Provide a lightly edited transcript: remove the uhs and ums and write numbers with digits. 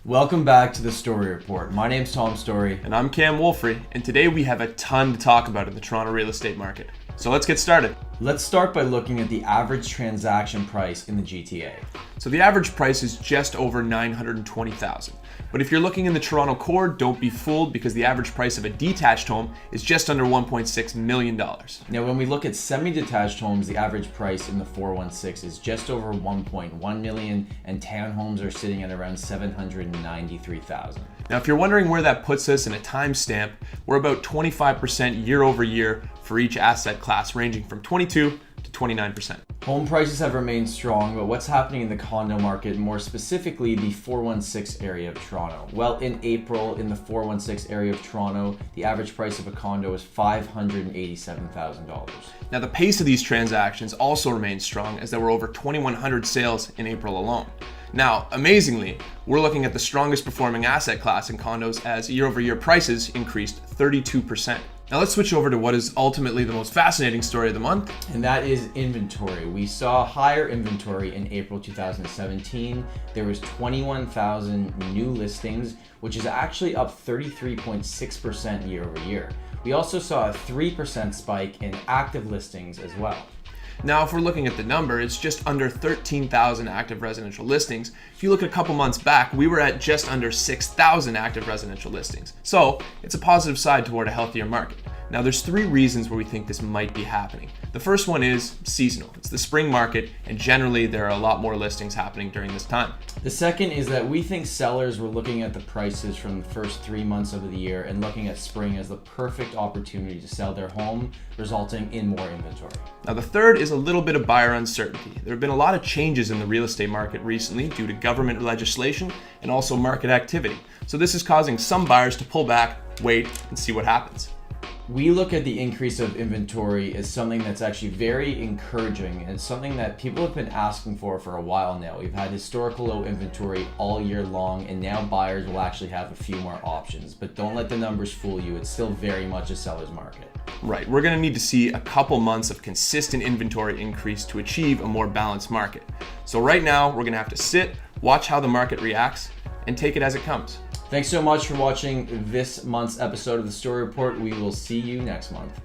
Welcome back to the Storey Report. My name's Tom Storey. And I'm Cam Wolfrey, and today we have a ton to talk about in the Toronto real estate market. So let's get started. Let's start by looking at the average transaction price in the GTA. So the average price is just over $920,000. But if you're looking in the Toronto core, don't be fooled because the average price of a detached home is just under $1.6 million. Now, when we look at semi-detached homes, the average price in the 416 is just over $1.1 million, and townhomes are sitting at around $793,000. Now, if you're wondering where that puts us in a timestamp, we're about 25% year over year for each asset class, ranging from 22 to 29%. Home prices have remained strong, but what's happening in the condo market, more specifically the 416 area of Toronto? Well, in April, in the 416 area of Toronto, the average price of a condo is $587,000. Now, the pace of these transactions also remains strong, as there were over 2,100 sales in April alone. Now, amazingly, we're looking at the strongest performing asset class in condos as year-over-year prices increased 32%. Now let's switch over to what is ultimately the most fascinating story of the month. And that is inventory. We saw higher inventory in April 2017. There was 21,000 new listings, which is actually up 33.6% year over year. We also saw a 3% spike in active listings as well. Now, if we're looking at the number, it's just under 13,000 active residential listings. If you look a couple months back, we were at just under 6,000 active residential listings. So it's a positive side toward a healthier market. Now, there's three reasons where we think this might be happening. The first one is seasonal. It's the spring market, and generally there are a lot more listings happening during this time. The second is that we think sellers were looking at the prices from the first 3 months of the year and looking at spring as the perfect opportunity to sell their home, resulting in more inventory. Now, the third is a little bit of buyer uncertainty. There have been a lot of changes in the real estate market recently due to government legislation and also market activity. So this is causing some buyers to pull back, wait, and see what happens. We look at the increase of inventory as something that's actually very encouraging and something that people have been asking for a while now. We've had historical low inventory all year long, and now buyers will actually have a few more options. But don't let the numbers fool you. It's still very much a seller's market. Right, we're gonna need to see a couple months of consistent inventory increase to achieve a more balanced market. So right now, we're gonna have to sit, watch how the market reacts, and take it as it comes. Thanks so much for watching this month's episode of the Storey Report. We will see you next month.